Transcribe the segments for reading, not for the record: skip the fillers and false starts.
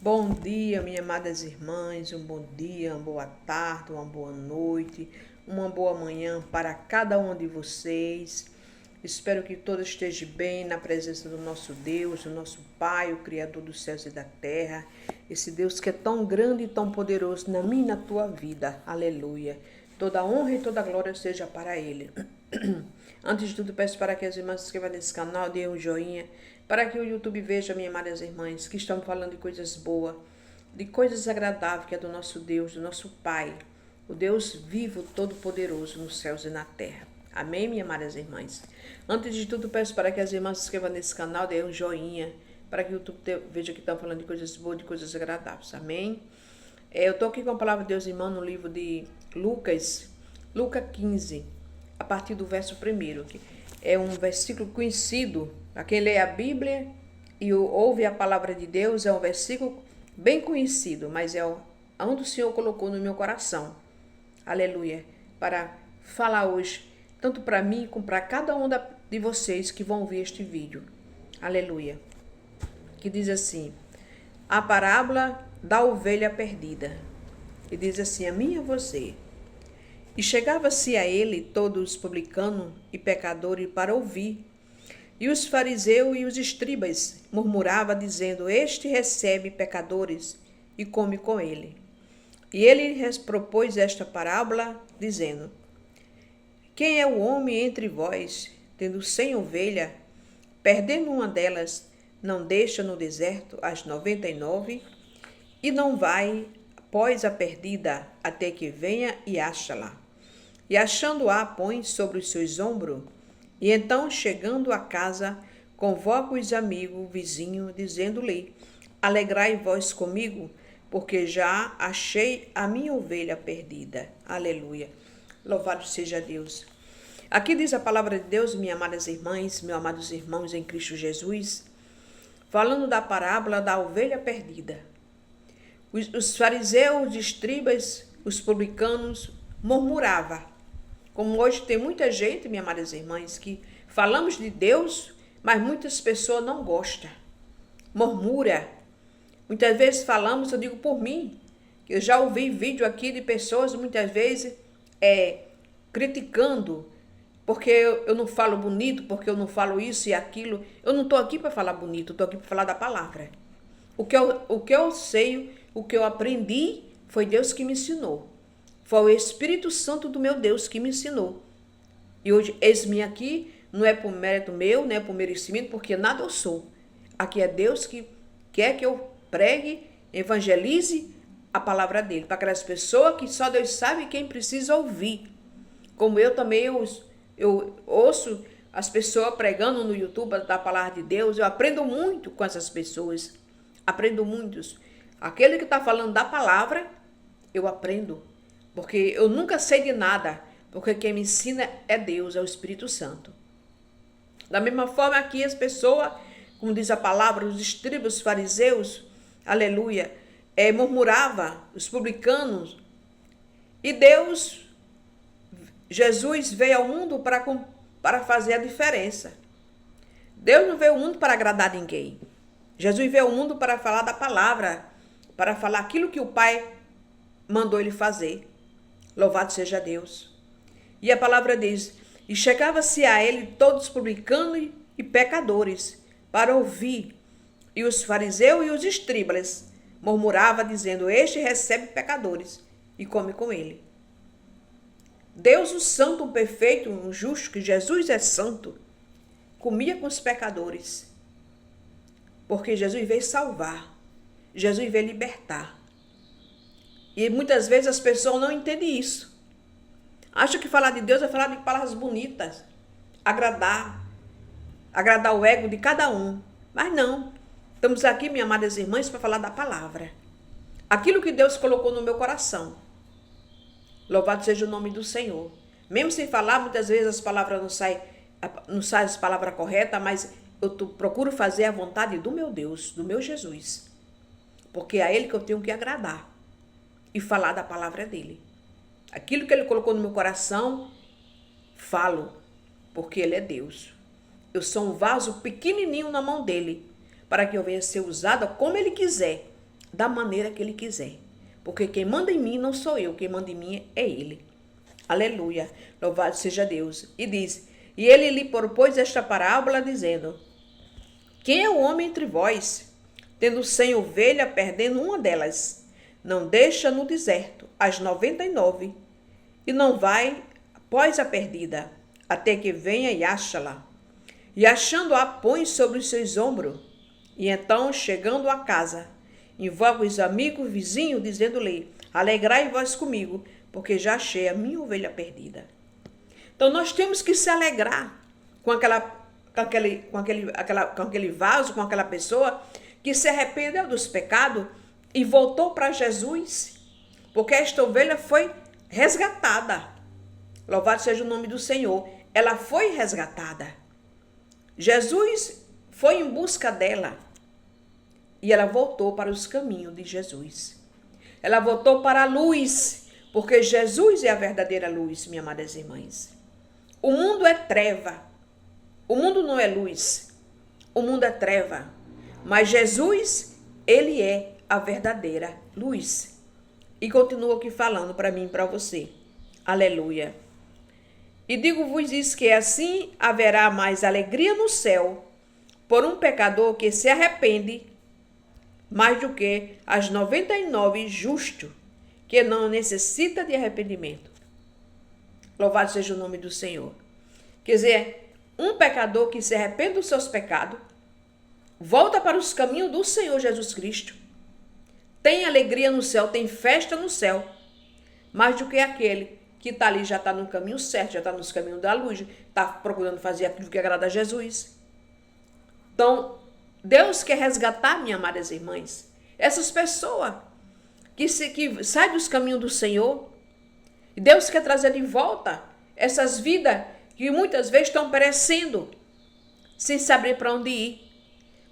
Bom dia, minhas amadas irmãs, um bom dia, uma boa tarde, uma boa noite, uma boa manhã para cada um de vocês. Espero que todos estejam bem na presença do nosso Deus, do nosso Pai, o Criador dos céus e da terra. Esse Deus que é tão grande e tão poderoso na minha e na tua vida. Aleluia. Toda honra e toda glória seja para Ele. Antes de tudo, peço para que as irmãs se inscrevam nesse canal, deem um joinha, para que o YouTube veja, minhas amadas irmãs, que estamos falando de coisas boas, de coisas agradáveis, que é do nosso Deus, do nosso Pai, o Deus vivo, todo-poderoso, nos céus e na terra. Amém, minhas amadas irmãs? Antes de tudo, peço para que as irmãs se inscrevam nesse canal, deem um joinha, para que o YouTube veja que estamos falando de coisas boas, de coisas agradáveis. Amém? Eu estou aqui com a palavra de Deus, irmão, no livro de Lucas 15, a partir do verso 1, que é um versículo conhecido. Para quem lê a Bíblia e ouve a palavra de Deus, é um versículo bem conhecido, mas é onde o Senhor colocou no meu coração. Aleluia. Para falar hoje, tanto para mim como para cada um de vocês que vão ver este vídeo. Aleluia. Que diz assim: a parábola da ovelha perdida. E diz assim: a mim e a você. E chegava-se a ele todos os publicanos e pecadores para ouvir. E os fariseus e os escribas murmuravam, dizendo: este recebe pecadores e come com ele. E ele lhes propôs esta parábola, dizendo: quem é o homem entre vós, tendo 100 ovelhas, perdendo uma delas, não deixa no deserto as 99, e não vai após a perdida, até que venha e acha-la. E achando-a, põe sobre os seus ombros, e então, chegando a casa, convoca os amigos, vizinhos, dizendo-lhe: alegrai-vos comigo, porque já achei a minha ovelha perdida. Aleluia. Louvado seja Deus. Aqui diz a palavra de Deus, minhas amadas irmãs, meus amados irmãos em Cristo Jesus, falando da parábola da ovelha perdida. Os fariseus, os escribas, os publicanos murmuravam. Como hoje tem muita gente, minhas amadas irmãs, que falamos de Deus, mas muitas pessoas não gostam. Murmura. Muitas vezes falamos, eu digo por mim, eu já ouvi vídeo aqui de pessoas, muitas vezes, criticando, porque eu não falo bonito, porque eu não falo isso e aquilo. Eu não estou aqui para falar bonito, estou aqui para falar da palavra. O que eu sei, o que eu aprendi, foi Deus que me ensinou. Foi o Espírito Santo do meu Deus que me ensinou. E hoje, eis-me aqui, não é por mérito meu, não é por merecimento, porque nada eu sou. Aqui é Deus que quer que eu pregue, evangelize a palavra dele, para aquelas pessoas que só Deus sabe quem precisa ouvir. Como eu também, eu ouço as pessoas pregando no YouTube da palavra de Deus, eu aprendo muito com essas pessoas. Aprendo muitos. Aquele que está falando da palavra, eu aprendo. Porque eu nunca sei de nada, porque quem me ensina é Deus, é o Espírito Santo. Da mesma forma aqui as pessoas, como diz a palavra, os escribas, os fariseus, aleluia, murmuravam, os publicanos. E Deus, Jesus veio ao mundo para fazer a diferença. Deus não veio ao mundo para agradar ninguém. Jesus veio ao mundo para falar da palavra, para falar aquilo que o Pai mandou ele fazer. Louvado seja Deus. E a palavra diz: e chegava-se a ele todos publicanos e pecadores para ouvir. E os fariseus e os escribas murmuravam, dizendo: este recebe pecadores e come com ele. Deus, o santo, o perfeito, o justo, que Jesus é santo, comia com os pecadores. Porque Jesus veio salvar. Jesus veio libertar. E muitas vezes as pessoas não entendem isso. Acham que falar de Deus é falar de palavras bonitas. Agradar o ego de cada um. Mas não. Estamos aqui, minhas amadas irmãs, para falar da palavra. Aquilo que Deus colocou no meu coração. Louvado seja o nome do Senhor. Mesmo sem falar, muitas vezes as palavras não saem as palavras corretas, mas eu procuro fazer a vontade do meu Deus, do meu Jesus. Porque é a Ele que eu tenho que agradar. E falar da palavra dele. Aquilo que ele colocou no meu coração, falo, porque ele é Deus. Eu sou um vaso pequenininho na mão dele, para que eu venha ser usada como ele quiser, da maneira que ele quiser. Porque quem manda em mim não sou eu, quem manda em mim é ele. Aleluia, louvado seja Deus. E diz, e ele lhe propôs esta parábola, dizendo, quem é o homem entre vós, tendo 100 ovelhas, perdendo uma delas, não deixa no deserto as 99, e não vai após a perdida, até que venha e acha-la. E achando-a, põe sobre os seus ombros, e então, chegando a casa, invoca os amigos, vizinhos, dizendo-lhe, alegrai-vos comigo, porque já achei a minha ovelha perdida. Então, nós temos que se alegrar com aquele vaso, com aquela pessoa que se arrependeu dos pecados e voltou para Jesus, porque esta ovelha foi resgatada. Louvado seja o nome do Senhor. Ela foi resgatada. Jesus foi em busca dela e ela voltou para os caminhos de Jesus. Ela voltou para a luz, porque Jesus é a verdadeira luz, minhas amadas irmãs. O mundo é treva. O mundo não é luz. O mundo é treva. Mas Jesus, ele é a verdadeira luz. E continua aqui falando para mim e para você. Aleluia. E digo-vos isso, que assim haverá mais alegria no céu por um pecador que se arrepende, mais do que as 99 justos, que não necessita de arrependimento. Louvado seja o nome do Senhor. Quer dizer, um pecador que se arrepende dos seus pecados, volta para os caminhos do Senhor Jesus Cristo, tem alegria no céu, tem festa no céu, mais do que aquele que está ali, já está no caminho certo, já está nos caminhos da luz, está procurando fazer aquilo que agrada a Jesus. Então, Deus quer resgatar, minhas amadas irmãs, essas pessoas que saem dos caminhos do Senhor. E Deus quer trazer de volta essas vidas que muitas vezes estão perecendo, sem saber para onde ir.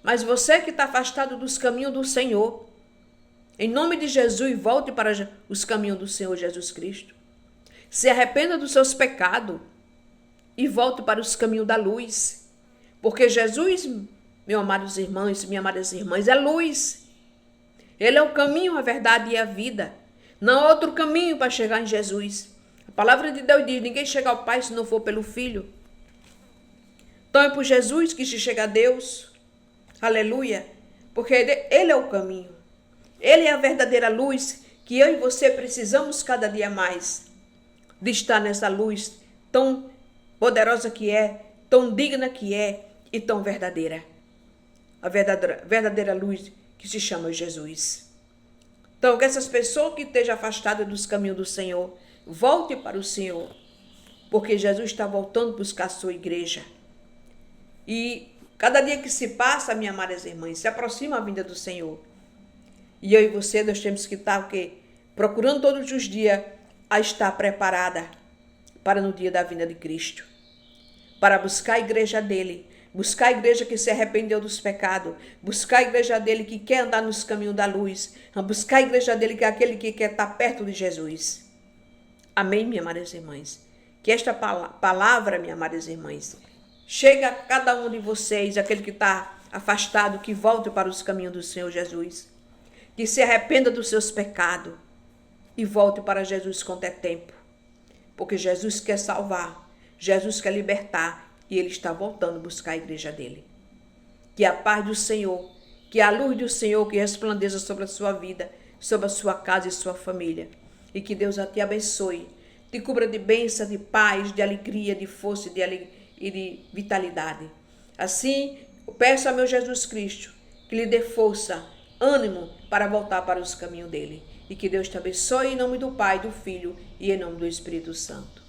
Mas você que está afastado dos caminhos do Senhor, em nome de Jesus, volte para os caminhos do Senhor Jesus Cristo. Se arrependa dos seus pecados e volte para os caminhos da luz. Porque Jesus, meus amados irmãos, minhas amadas irmãs, é luz. Ele é o caminho, a verdade e a vida. Não há outro caminho para chegar em Jesus. A palavra de Deus diz, ninguém chega ao Pai se não for pelo Filho. Então é por Jesus que se chega a Deus. Aleluia. Porque Ele é o caminho. Ele é a verdadeira luz que eu e você precisamos cada dia mais de estar nessa luz tão poderosa que é, tão digna que é e tão verdadeira. A verdadeira luz que se chama Jesus. Então, que essas pessoas que estejam afastadas dos caminhos do Senhor, volte para o Senhor, porque Jesus está voltando buscar a sua igreja. E cada dia que se passa, minhas amadas irmãs, se aproxima a vinda do Senhor. E eu e você, nós temos que estar o quê? Procurando todos os dias a estar preparada para no dia da vinda de Cristo. Para buscar a igreja dele, buscar a igreja que se arrependeu dos pecados, buscar a igreja dele que quer andar nos caminhos da luz, buscar a igreja dele que é aquele que quer estar perto de Jesus. Amém, minhas amadas irmãs? Que esta palavra, minhas amadas irmãs, chegue a cada um de vocês, aquele que está afastado, que volte para os caminhos do Senhor Jesus, que se arrependa dos seus pecados e volte para Jesus quando é tempo, porque Jesus quer salvar, Jesus quer libertar e Ele está voltando a buscar a igreja dele. Que a paz do Senhor, que a luz do Senhor que resplandeça sobre a sua vida, sobre a sua casa e sua família, e que Deus te abençoe, te cubra de bênção, de paz, de alegria, de força e de vitalidade. Assim, eu peço a meu Jesus Cristo que lhe dê força, ânimo para voltar para os caminhos dele. E que Deus te abençoe em nome do Pai, do Filho e em nome do Espírito Santo.